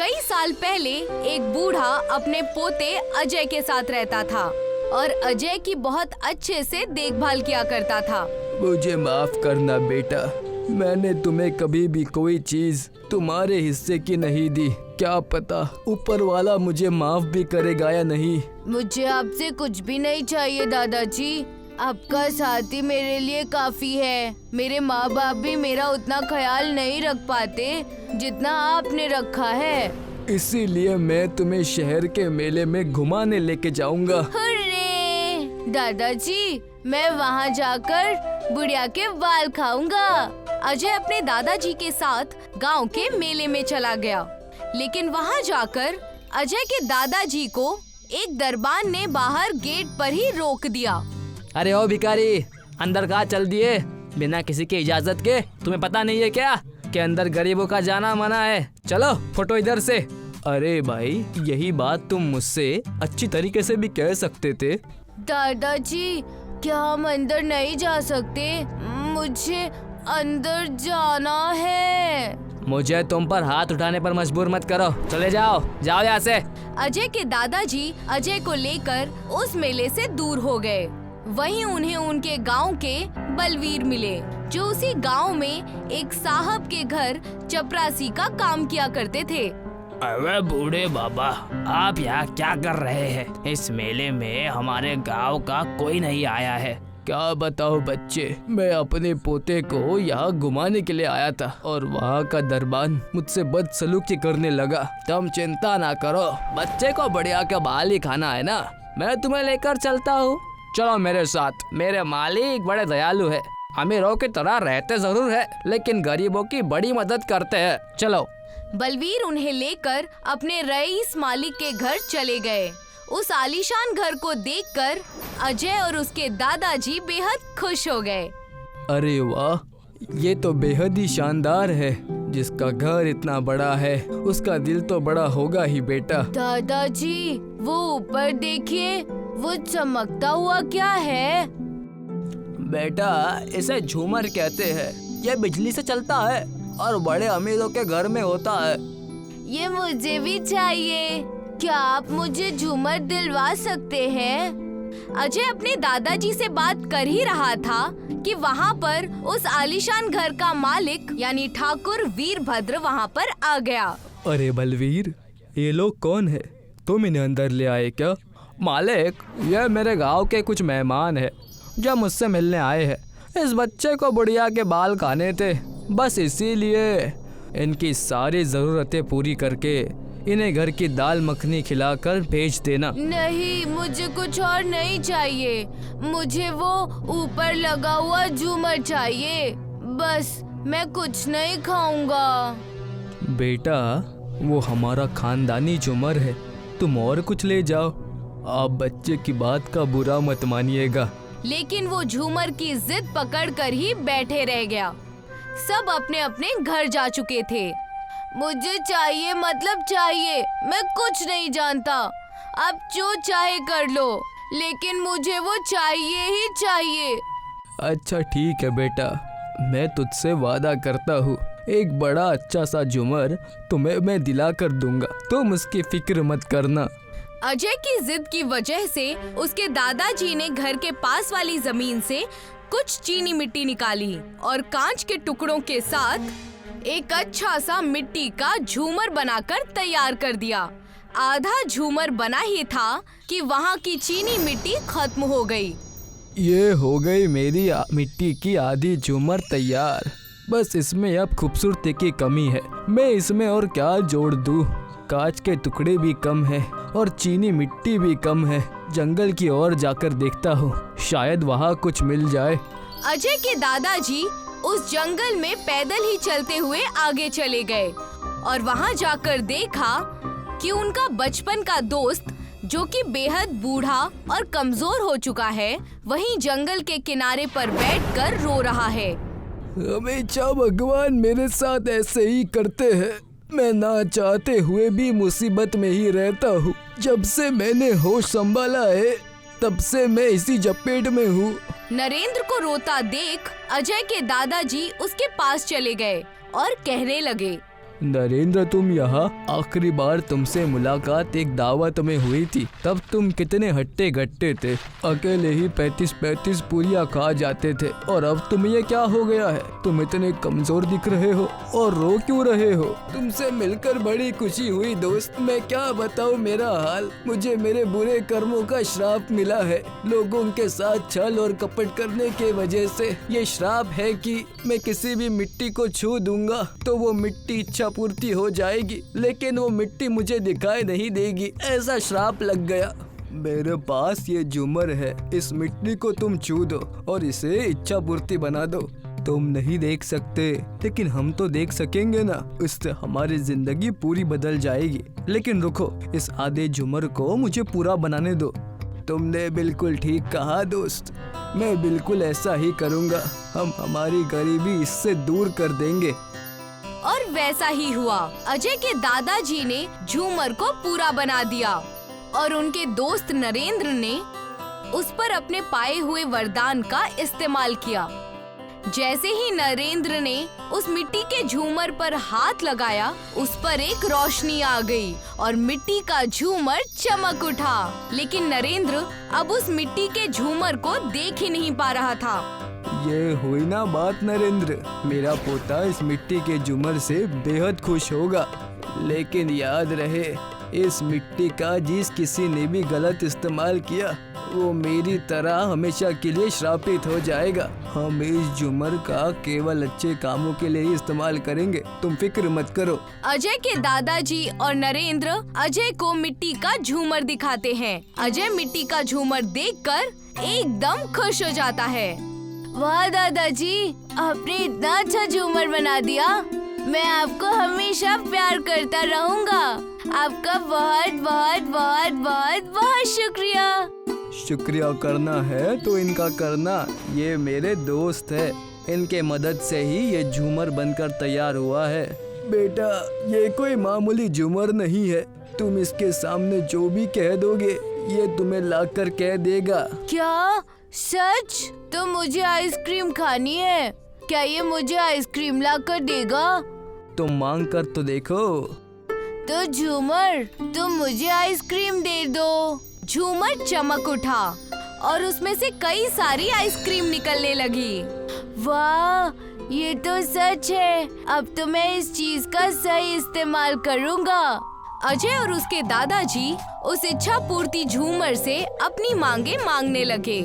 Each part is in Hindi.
कई साल पहले एक बूढ़ा अपने पोते अजय के साथ रहता था और अजय की बहुत अच्छे से देखभाल किया करता था। मुझे माफ करना बेटा, मैंने तुम्हें कभी भी कोई चीज तुम्हारे हिस्से की नहीं दी। क्या पता ऊपर वाला मुझे माफ भी करेगा या नहीं। मुझे आपसे कुछ भी नहीं चाहिए दादाजी, आपका साथ ही मेरे लिए काफी है। मेरे माँ बाप भी मेरा उतना ख्याल नहीं रख पाते जितना आपने रखा है। इसीलिए मैं तुम्हें शहर के मेले में घुमाने लेके जाऊंगा। हुर्रे! दादाजी, मैं वहाँ जाकर बुढ़िया के बाल खाऊंगा। अजय अपने दादाजी के साथ गांव के मेले में चला गया, लेकिन वहाँ जाकर अजय के दादाजी को एक दरबान ने बाहर गेट पर ही रोक दिया। अरे ओ भिखारी, अंदर कहाँ चल दिए बिना किसी की इजाजत के? तुम्हें पता नहीं है क्या कि अंदर गरीबों का जाना मना है? चलो फोटो इधर से। अरे भाई, यही बात तुम मुझसे अच्छी तरीके से भी कह सकते थे। दादाजी, क्या हम अंदर नहीं जा सकते? मुझे अंदर जाना है। मुझे तुम पर हाथ उठाने पर मजबूर मत करो, चले जाओ, जाओ यहाँ से। अजय के दादाजी अजय को लेकर उस मेले से दूर हो गए। वहीं उन्हें उनके गांव के बलवीर मिले, जो उसी गांव में एक साहब के घर चपरासी का काम किया करते थे। अरे बूढ़े बाबा, आप यहाँ क्या कर रहे हैं? इस मेले में हमारे गांव का कोई नहीं आया है। क्या बताओ बच्चे, मैं अपने पोते को यहाँ घुमाने के लिए आया था और वहाँ का दरबान मुझसे बदसलूकी करने लगा। तुम चिंता ना करो, बच्चे को बढ़िया के बाल ही खाना है ना, मैं तुम्हें लेकर चलता हूँ। चलो मेरे साथ, मेरे मालिक बड़े दयालु है, अमीरों की तरह रहते जरूर है लेकिन गरीबों की बड़ी मदद करते हैं। चलो। बलवीर उन्हें लेकर अपने रईस मालिक के घर चले गए। उस आलीशान घर को देखकर अजय और उसके दादाजी बेहद खुश हो गए। अरे वाह, ये तो बेहद ही शानदार है। जिसका घर इतना बड़ा है उसका दिल तो बड़ा होगा ही बेटा। दादाजी, वो ऊपर देखिए, वो चमकता हुआ क्या है? बेटा, इसे झूमर कहते हैं। ये बिजली से चलता है और बड़े अमीरों के घर में होता है। ये मुझे भी चाहिए। क्या आप मुझे झूमर दिलवा सकते हैं? अजय अपने दादाजी से बात कर ही रहा था कि वहाँ पर उस आलीशान घर का मालिक यानी ठाकुर वीरभद्र वहाँ पर आ गया। अरे बलवीर, ये लोग कौन है? तुम इन्हें अंदर ले आए क्या? मालिक, ये मेरे गांव के कुछ मेहमान हैं जो मुझसे मिलने आए हैं। इस बच्चे को बुढ़िया के बाल खाने थे, बस इसीलिए इनकी सारी ज़रूरतें पूरी करके इन्हें घर की दाल मखनी खिलाकर भेज देना। नहीं, मुझे कुछ और नहीं चाहिए। मुझे वो ऊपर लगा हुआ झूमर चाहिए। बस, मैं कुछ नहीं खाऊंगा। बेटा, वो हमारा खानदानी झूमर है, तुम और कुछ ले जाओ। आप बच्चे की बात का बुरा मत मानिएगा। लेकिन वो झूमर की जिद पकड़कर ही बैठे रह गया। सब अपने अपने घर जा चुके थे। मुझे चाहिए मतलब चाहिए, मैं कुछ नहीं जानता। आप जो चाहे कर लो, लेकिन मुझे वो चाहिए ही चाहिए। अच्छा ठीक है बेटा, मैं तुझसे वादा करता हूँ, एक बड़ा अच्छा सा झूमर तुम्हें मैं दिला कर दूंगा, तुम उसकी फिक्र मत करना। अजय की जिद की वजह से उसके दादाजी ने घर के पास वाली जमीन से कुछ चीनी मिट्टी निकाली और कांच के टुकड़ों के साथ एक अच्छा सा मिट्टी का झूमर बनाकर तैयार कर दिया। आधा झूमर बना ही था कि वहाँ की चीनी मिट्टी खत्म हो गई। ये हो गई मेरी मिट्टी की आधी झूमर तैयार। बस इसमें अब खूबसूरती की कमी है, मैं इसमें और क्या जोड़ दूँ? कांच के टुकड़े भी कम है और चीनी मिट्टी भी कम है। जंगल की ओर जाकर देखता हूँ, शायद वहाँ कुछ मिल जाए। अजय के दादाजी उस जंगल में पैदल ही चलते हुए आगे चले गए और वहाँ जाकर देखा कि उनका बचपन का दोस्त, जो कि बेहद बूढ़ा और कमजोर हो चुका है, वहीं जंगल के किनारे पर बैठकर रो रहा है। हमेशा भगवान मेरे साथ ऐसे ही करते हैं, मैं ना चाहते हुए भी मुसीबत में ही रहता हूँ। जब से मैंने होश संभाला है तब से मैं इसी जपेट में हूँ। नरेंद्र को रोता देख अजय के दादाजी उसके पास चले गए और कहने लगे, नरेंद्र, तुम यहाँ आखिरी बार तुमसे मुलाकात एक दावत में हुई थी। तब तुम कितने हट्टे गट्टे थे, अकेले ही 35-35 पूरियां खा जाते थे। और अब तुम्हें ये क्या हो गया है? तुम इतने कमजोर दिख रहे हो और रो क्यों रहे हो? तुमसे मिलकर बड़ी खुशी हुई दोस्त। मैं क्या बताऊँ मेरा हाल। मुझे मेरे बुरे कर्मों का श्राप मिला है। लोगों के साथ छल और कपट करने के वजह से ये श्राप है कि मैं किसी भी मिट्टी को छू दूंगा तो वो मिट्टी इच्छा पूर्ति हो जाएगी, लेकिन वो मिट्टी मुझे दिखाई नहीं देगी। ऐसा श्राप लग गया। मेरे पास ये झूमर है, इस मिट्टी को तुम छू दो और इसे इच्छा पूर्ति बना दो। तुम नहीं देख सकते, लेकिन हम तो देख सकेंगे ना। इससे हमारी जिंदगी पूरी बदल जाएगी। लेकिन रुको, इस आधे झूमर को मुझे पूरा बनाने दो। तुमने बिल्कुल ठीक कहा दोस्त, मैं बिल्कुल ऐसा ही करूँगा। हम हमारी गरीबी इससे दूर कर देंगे। और वैसा ही हुआ। अजय के दादाजी ने झूमर को पूरा बना दिया और उनके दोस्त नरेंद्र ने उस पर अपने पाए हुए वरदान का इस्तेमाल किया। जैसे ही नरेंद्र ने उस मिट्टी के झूमर पर हाथ लगाया, उस पर एक रोशनी आ गई और मिट्टी का झूमर चमक उठा। लेकिन नरेंद्र अब उस मिट्टी के झूमर को देख ही नहीं पा रहा था। ये हुई ना बात नरेंद्र, मेरा पोता इस मिट्टी के झूमर से बेहद खुश होगा। लेकिन याद रहे, इस मिट्टी का जिस किसी ने भी गलत इस्तेमाल किया वो मेरी तरह हमेशा के लिए श्रापित हो जाएगा। हम इस झूमर का केवल अच्छे कामों के लिए ही इस्तेमाल करेंगे, तुम फिक्र मत करो। अजय के दादाजी और नरेंद्र अजय को मिट्टी का झूमर दिखाते हैं। अजय मिट्टी का झूमर देखकर एकदम खुश हो जाता है। वाह दादाजी, आपने इतना अच्छा झूमर बना दिया। मैं आपको हमेशा प्यार करता रहूंगा। आपका बहुत बहुत बहुत बहुत बहुत शुक्रिया। शुक्रिया करना है तो इनका करना। ये मेरे दोस्त है, इनके मदद से ही ये झूमर बनकर तैयार हुआ है। बेटा, ये कोई मामूली झूमर नहीं है। तुम इसके सामने जो भी कह दोगे ये तुम्हें लाकर कह देगा। क्या सच? तो मुझे आइसक्रीम खानी है। क्या ये मुझे आइसक्रीम लाकर देगा? तुम मांग कर तो देखो। तो झूमर, तुम मुझे आइसक्रीम दे दो। झूमर चमक उठा और उसमें से कई सारी आइसक्रीम निकलने लगी। वाह, ये तो सच है। अब तो मैं इस चीज का सही इस्तेमाल करूँगा। अजय और उसके दादाजी उस इच्छा पूर्ति झूमर से अपनी मांगे मांगने लगे।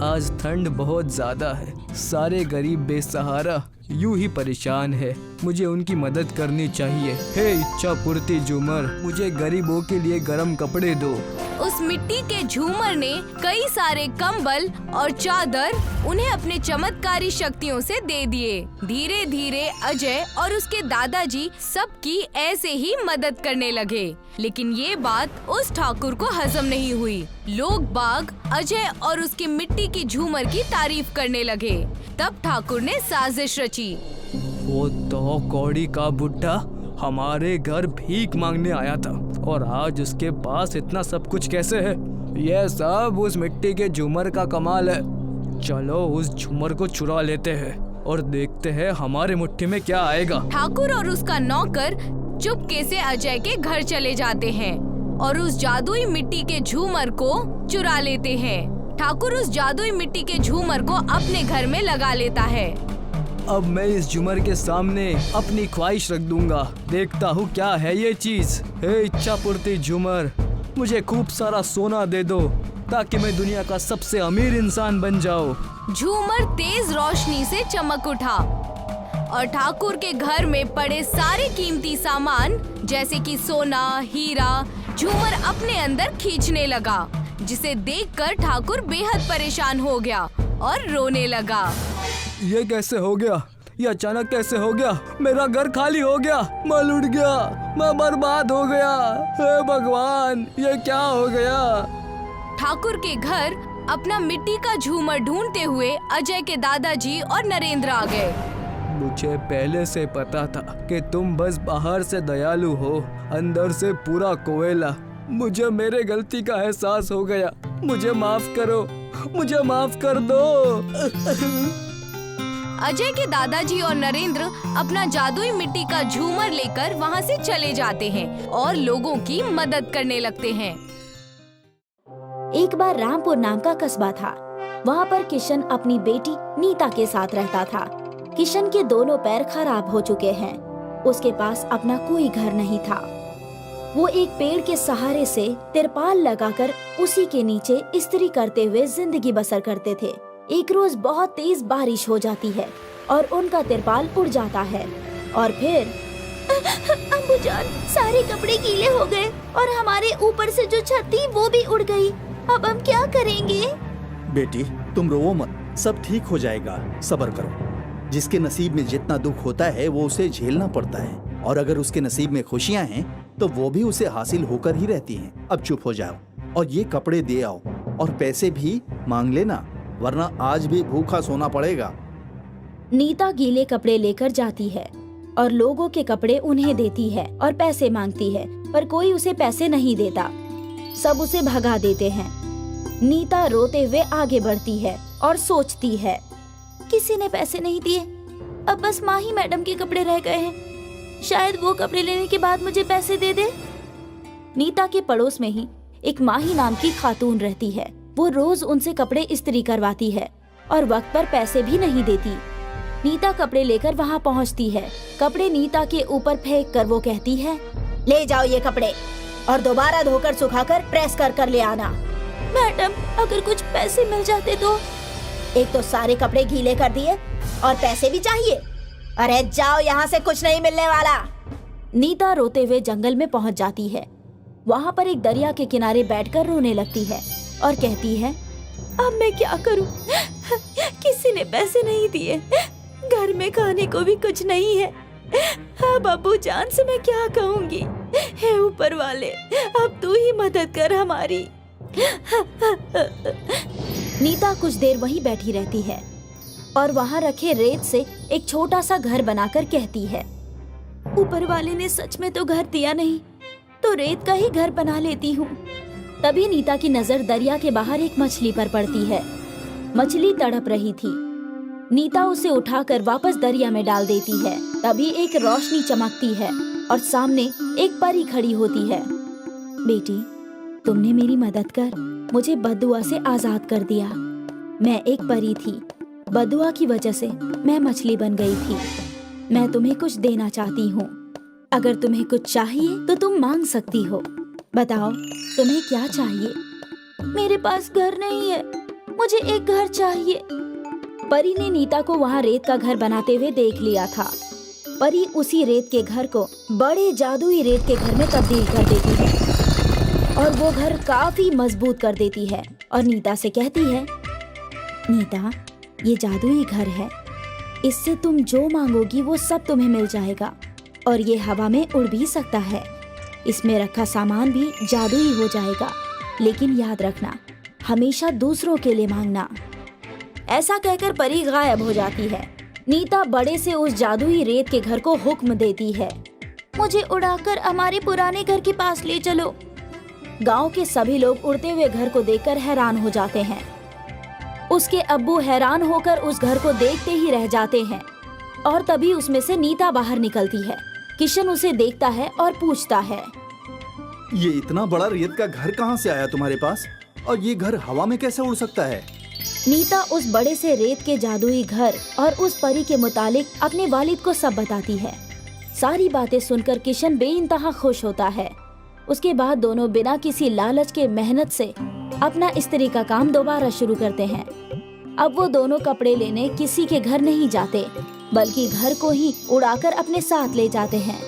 आज ठंड बहुत ज्यादा है, सारे गरीब बेसहारा यूं ही परेशान है। मुझे उनकी मदद करनी चाहिए। हे इच्छा पूर्ति झूमर, मुझे गरीबों के लिए गर्म कपड़े दो। उस मिट्टी के झूमर ने कई सारे कंबल और चादर उन्हें अपने चमत्कारी शक्तियों से दे दिए। धीरे धीरे अजय और उसके दादाजी सबकी ऐसे ही मदद करने लगे। लेकिन ये बात उस ठाकुर को हजम नहीं हुई। लोग बाग अजय और उसकी मिट्टी की झूमर की तारीफ करने लगे। तब ठाकुर ने साजिश रची। वो तो कौड़ी का बुड्ढा हमारे घर भीख मांगने आया था और आज उसके पास इतना सब कुछ कैसे है? यह सब उस मिट्टी के झूमर का कमाल है। चलो उस झूमर को चुरा लेते हैं और देखते हैं हमारे मुट्ठी में क्या आएगा। ठाकुर और उसका नौकर चुपके से अजय के घर चले जाते हैं और उस जादुई मिट्टी के झूमर को चुरा लेते हैं। ठाकुर उस जादुई मिट्टी के झूमर को अपने घर में लगा लेता है। अब मैं इस झूमर के सामने अपनी ख्वाहिश रख दूंगा, देखता हूँ क्या है ये चीज। हे इच्छा पूर्ति झूमर, मुझे खूब सारा सोना दे दो ताकि मैं दुनिया का सबसे अमीर इंसान बन जाऊँ। झूमर तेज रोशनी से चमक उठा और ठाकुर के घर में पड़े सारे कीमती सामान जैसे कि सोना, हीरा, झूमर अपने अंदर खींचने लगा, जिसे देखकर ठाकुर बेहद परेशान हो गया और रोने लगा। ये कैसे हो गया? ये अचानक कैसे हो गया? मेरा घर खाली हो गया, मैं लुट गया, मैं बर्बाद हो गया। हे भगवान, ये क्या हो गया? ठाकुर के घर अपना मिट्टी का झूमर ढूंढते हुए अजय के दादाजी और नरेंद्र आ गए। मुझे पहले से पता था कि तुम बस बाहर से दयालु हो, अंदर से पूरा कोयला। मुझे मेरे गलती का एहसास हो गया। मुझे माफ करो, मुझे माफ कर दो। अजय के दादाजी और नरेंद्र अपना जादुई मिट्टी का झूमर लेकर वहाँ से चले जाते हैं और लोगों की मदद करने लगते हैं। एक बार रामपुर नाम का कस्बा था। वहाँ पर किशन अपनी बेटी नीता के साथ रहता था। किशन के दोनों पैर खराब हो चुके हैं। उसके पास अपना कोई घर नहीं था। वो एक पेड़ के सहारे से तिरपाल लगाकर उसी के नीचे इस्त्री करते हुए जिंदगी बसर करते थे। एक रोज बहुत तेज बारिश हो जाती है और उनका तिरपाल उड़ जाता है और फिर अम्बुजान, सारे कपड़े गीले हो गए और हमारे ऊपर से जो छत थी वो भी उड़ गई। अब हम क्या करेंगे? बेटी तुम रोवो मत, सब ठीक हो जाएगा, सब्र करो। जिसके नसीब में जितना दुख होता है वो उसे झेलना पड़ता है, और अगर उसके नसीब में खुशियां हैं तो वो भी उसे हासिल होकर ही रहती हैं। अब चुप हो जाओ और ये कपड़े दे आओ और पैसे भी मांग लेना, वरना आज भी भूखा सोना पड़ेगा। नीता गीले कपड़े लेकर जाती है और लोगों के कपड़े उन्हें देती है और पैसे मांगती है, पर कोई उसे पैसे नहीं देता। सब उसे भगा देते हैं। नीता रोते हुए आगे बढ़ती है और सोचती है, किसी ने पैसे नहीं दिए, अब बस माही मैडम के कपड़े रह गए हैं, शायद वो कपड़े लेने के बाद मुझे पैसे दे दे। नीता के पड़ोस में ही एक माही नाम की खातून रहती है। वो रोज उनसे कपड़े इस्त्री करवाती है और वक्त पर पैसे भी नहीं देती। नीता कपड़े लेकर वहाँ पहुँचती है। कपड़े नीता के ऊपर फेंक कर वो कहती है, ले जाओ ये कपड़े और दोबारा धोकर सुखाकर प्रेस कर कर ले आना। मैडम, अगर कुछ पैसे मिल जाते तो। एक तो सारे कपड़े गीले कर दिए और पैसे भी चाहिए। अरे जाओ यहाँ से, कुछ नहीं मिलने वाला। नीता रोते हुए जंगल में पहुँच जाती है। वहाँ पर एक दरिया के किनारे बैठकर रोने लगती है और कहती है, अब मैं क्या करूँ? किसी ने पैसे नहीं दिए, घर में खाने को भी कुछ नहीं है। अब अब्बू जान से मैं क्या कहूँगी? हे ऊपर वाले, अब तू ही मदद कर हमारी। नीता कुछ देर वहीं बैठी रहती है और वहाँ रखे रेत से एक छोटा सा घर बनाकर कहती है, ऊपर वाले ने सच में तो घर दिया नहीं, तो रेत का ही घर बना लेती हूँ। तभी नीता की नजर दरिया के बाहर एक मछली पर पड़ती है। मछली तड़प रही थी। नीता उसे उठाकर वापस दरिया में डाल देती है। तभी एक रोशनी चमकती है और सामने एक परी खड़ी होती है। बेटी, तुमने मेरी मदद कर मुझे बददुआ से आजाद कर दिया। मैं एक परी थी, बददुआ की वजह से मैं मछली बन गई थी। मैं तुम्हें कुछ देना चाहती हूँ। अगर तुम्हें कुछ चाहिए तो तुम मांग सकती हो। बताओ तुम्हें क्या चाहिए? मेरे पास घर नहीं है, मुझे एक घर चाहिए। परी ने नीता को वहाँ रेत का घर बनाते हुए देख लिया था। परी उसी रेत के घर को बड़े जादुई रेत के घर में तब्दील कर देती है और वो घर काफी मजबूत कर देती है और नीता से कहती है, नीता, ये जादुई घर है, इससे तुम जो मांगोगी वो सब तुम्हें मिल जाएगा और ये हवा में उड़ भी सकता है। इसमें रखा सामान भी जादुई हो जाएगा, लेकिन याद रखना, हमेशा दूसरों के लिए मांगना। ऐसा कहकर परी गायब हो जाती है। नीता बड़े से उस जादुई रेत के घर को हुक्म देती है, मुझे उड़ाकर हमारे पुराने घर के पास ले चलो। गांव के सभी लोग उड़ते हुए घर को देखकर हैरान हो जाते हैं। उसके अब्बू हैरान होकर उस घर को देखते ही रह जाते हैं और तभी उसमें से नीता बाहर निकलती है। किशन उसे देखता है और पूछता है, ये इतना बड़ा रेत का घर कहाँ से आया तुम्हारे पास, और ये घर हवा में कैसे उड़ सकता है? नीता उस बड़े से रेत के जादुई घर और उस परी के मुतालिक अपने वालिद को सब बताती है। सारी बातें सुनकर किशन बेइंतहा खुश होता है। उसके बाद दोनों बिना किसी लालच के मेहनत से अपना इस्त्री का काम दोबारा शुरू करते हैं। अब वो दोनों कपड़े लेने किसी के घर नहीं जाते, बल्कि घर को ही उड़ाकर अपने साथ ले जाते हैं।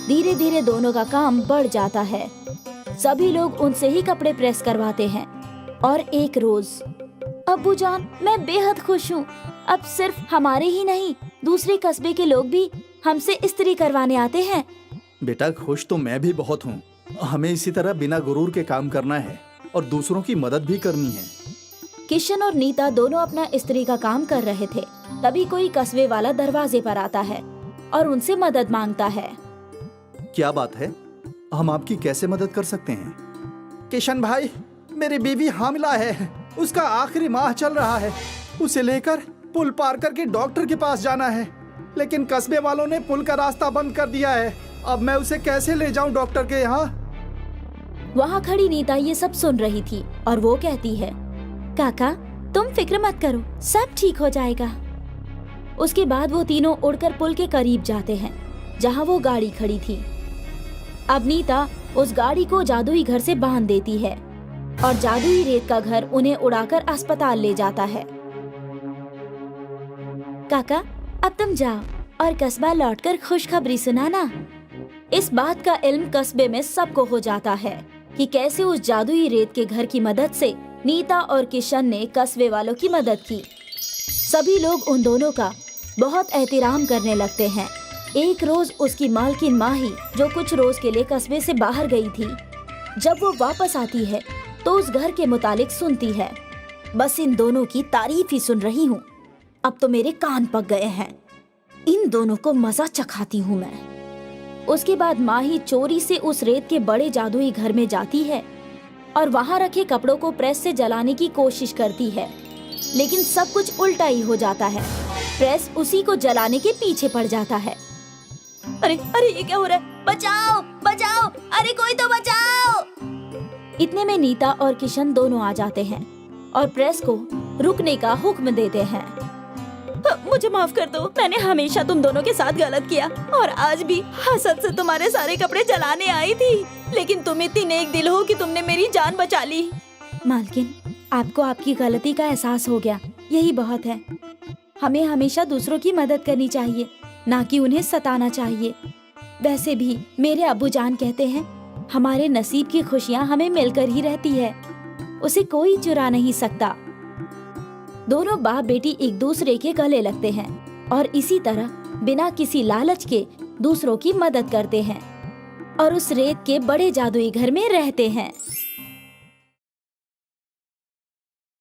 धीरे धीरे दोनों का काम बढ़ जाता है। सभी लोग उनसे ही कपड़े प्रेस करवाते हैं। और एक रोज, अब्बू जान, मैं बेहद खुश हूँ। अब सिर्फ हमारे ही नहीं, दूसरे कस्बे के लोग भी हमसे इस्त्री करवाने आते हैं। बेटा, खुश तो मैं भी बहुत हूँ। हमें इसी तरह बिना गुरूर के काम करना है और दूसरों की मदद भी करनी है। किशन और नीता दोनों अपना इस्त्री का काम कर रहे थे। तभी कोई कस्बे वाला दरवाजे पर आता है और उनसे मदद मांगता है। क्या बात है, हम आपकी कैसे मदद कर सकते हैं? किशन भाई, मेरी बीवी हामिला है, उसका आखिरी माह चल रहा है, उसे लेकर पुल पार करके डॉक्टर के पास जाना है, लेकिन कस्बे वालों ने पुल का रास्ता बंद कर दिया है। अब मैं उसे कैसे ले जाऊं डॉक्टर के यहाँ? वहाँ खड़ी नीता ये सब सुन रही थी और वो कहती है, काका तुम फिक्र मत करो, सब ठीक हो जाएगा। उसके बाद वो तीनों उड़कर पुल के करीब जाते हैं जहाँ वो गाड़ी खड़ी थी। अब नीता उस गाड़ी को जादुई घर से बांध देती है और जादुई रेत का घर उन्हें उड़ाकर अस्पताल ले जाता है। काका अब तुम जाओ और कस्बा लौटकर खुशखबरी सुनाना। इस बात का इल्म कस्बे में सबको हो जाता है कि कैसे उस जादुई रेत के घर की मदद से नीता और किशन ने कस्बे वालों की मदद की। सभी लोग उन दोनों का बहुत एहतराम करने लगते हैं। एक रोज उसकी मालकिन माही, जो कुछ रोज के लिए कस्बे से बाहर गई थी, जब वो वापस आती है तो उस घर के मुतालिक सुनती है, बस इन दोनों की तारीफ ही सुन रही हूँ, अब तो मेरे कान पक गए हैं, इन दोनों को मजा चखाती हूँ मैं। उसके बाद माही चोरी से उस रेत के बड़े जादुई घर में जाती है और वहाँ रखे कपड़ों को प्रेस से जलाने की कोशिश करती है, लेकिन सब कुछ उल्टा ही हो जाता है। प्रेस उसी को जलाने के पीछे पड़ जाता है। अरे अरे ये क्या हो रहा है? बचाओ बचाओ, अरे कोई तो बचाओ। इतने में नीता और किशन दोनों आ जाते हैं और प्रेस को रुकने का हुक्म देते हैं। मुझे माफ कर दो, मैंने हमेशा तुम दोनों के साथ गलत किया और आज भी हसद से तुम्हारे सारे कपड़े जलाने आई थी, लेकिन तुम इतनी नेक दिल हो कि तुमने मेरी जान बचा ली। मालकिन, आपको आपकी गलती का एहसास हो गया, यही बहुत है। हमें हमेशा दूसरों की मदद करनी चाहिए, ना कि उन्हें सताना चाहिए। वैसे भी मेरे अब्बू जान कहते हैं, हमारे नसीब की खुशियाँ हमें मिलकर ही रहती है, उसे कोई चुरा नहीं सकता। दोनों बाप बेटी एक दूसरे के गले लगते हैं और इसी तरह बिना किसी लालच के दूसरों की मदद करते हैं और उस रेत के बड़े जादुई घर में रहते हैं।